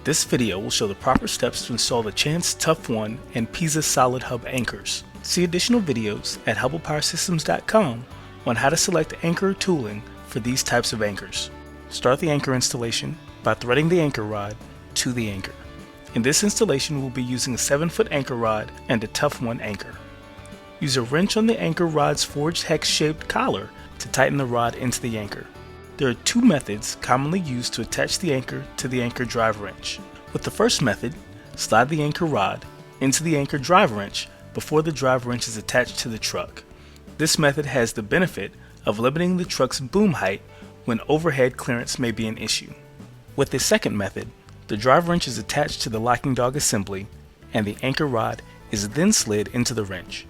This video will show the proper steps to install the Chance Tough One and Pisa Solid Hub anchors. See additional videos at hubblepowersystems.com on how to select anchor tooling for these types of anchors. Start the anchor installation by threading the anchor rod to the anchor. In this installation, we'll be using a 7-foot anchor rod and a Tough One anchor. Use a wrench on the anchor rod's forged hex-shaped collar to tighten the rod into the anchor. There are two methods commonly used to attach the anchor to the anchor drive wrench. With the first method, slide the anchor rod into the anchor drive wrench before the drive wrench is attached to the truck. This method has the benefit of limiting the truck's boom height when overhead clearance may be an issue. With the second method, the drive wrench is attached to the locking dog assembly and the anchor rod is then slid into the wrench.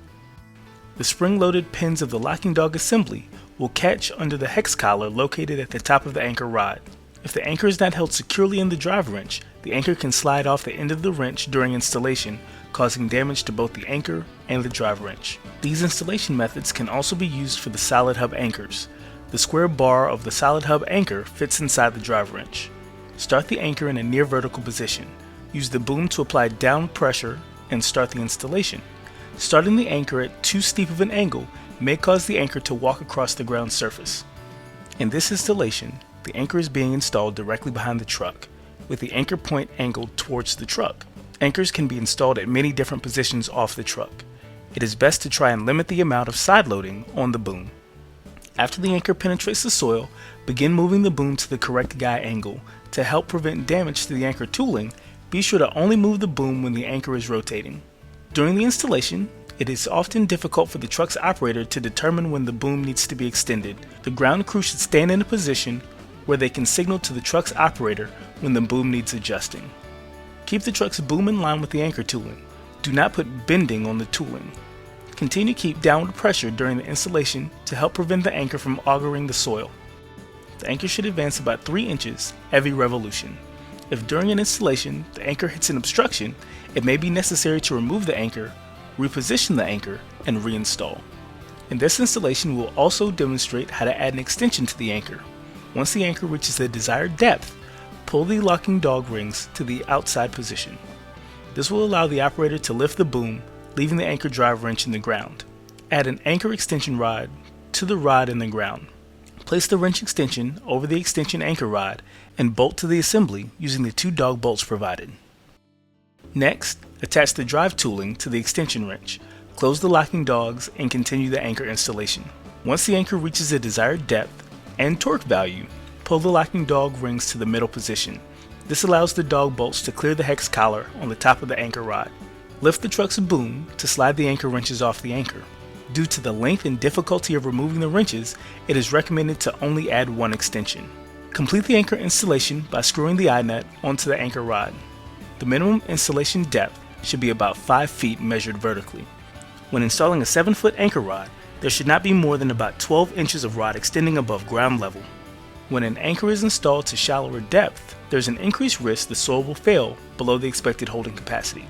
The spring-loaded pins of the locking dog assembly will catch under the hex collar located at the top of the anchor rod. If the anchor is not held securely in the drive wrench, the anchor can slide off the end of the wrench during installation, causing damage to both the anchor and the drive wrench. These installation methods can also be used for the solid hub anchors. The square bar of the solid hub anchor fits inside the drive wrench. Start the anchor in a near vertical position. Use the boom to apply down pressure and start the installation. Starting the anchor at too steep of an angle may cause the anchor to walk across the ground surface. In this installation, the anchor is being installed directly behind the truck, with the anchor point angled towards the truck. Anchors can be installed at many different positions off the truck. It is best to try and limit the amount of side loading on the boom. After the anchor penetrates the soil, begin moving the boom to the correct guy angle. To help prevent damage to the anchor tooling, be sure to only move the boom when the anchor is rotating. During the installation, it is often difficult for the truck's operator to determine when the boom needs to be extended. The ground crew should stand in a position where they can signal to the truck's operator when the boom needs adjusting. Keep the truck's boom in line with the anchor tooling. Do not put bending on the tooling. Continue to keep downward pressure during the installation to help prevent the anchor from augering the soil. The anchor should advance about 3 inches every revolution. If during an installation the anchor hits an obstruction, it may be necessary to remove the anchor, reposition the anchor, and reinstall. In this installation, we will also demonstrate how to add an extension to the anchor. Once the anchor reaches the desired depth, pull the locking dog rings to the outside position. This will allow the operator to lift the boom, leaving the anchor drive wrench in the ground. Add an anchor extension rod to the rod in the ground. Place the wrench extension over the extension anchor rod and bolt to the assembly using the 2 dog bolts provided. Next, attach the drive tooling to the extension wrench. Close the locking dogs and continue the anchor installation. Once the anchor reaches the desired depth and torque value, pull the locking dog rings to the middle position. This allows the dog bolts to clear the hex collar on the top of the anchor rod. Lift the truck's boom to slide the anchor wrenches off the anchor. Due to the length and difficulty of removing the wrenches, it is recommended to only add 1 extension. Complete the anchor installation by screwing the eye-nut onto the anchor rod. The minimum installation depth should be about 5 feet measured vertically. When installing a 7-foot anchor rod, there should not be more than about 12 inches of rod extending above ground level. When an anchor is installed to shallower depth, there is an increased risk the soil will fail below the expected holding capacity.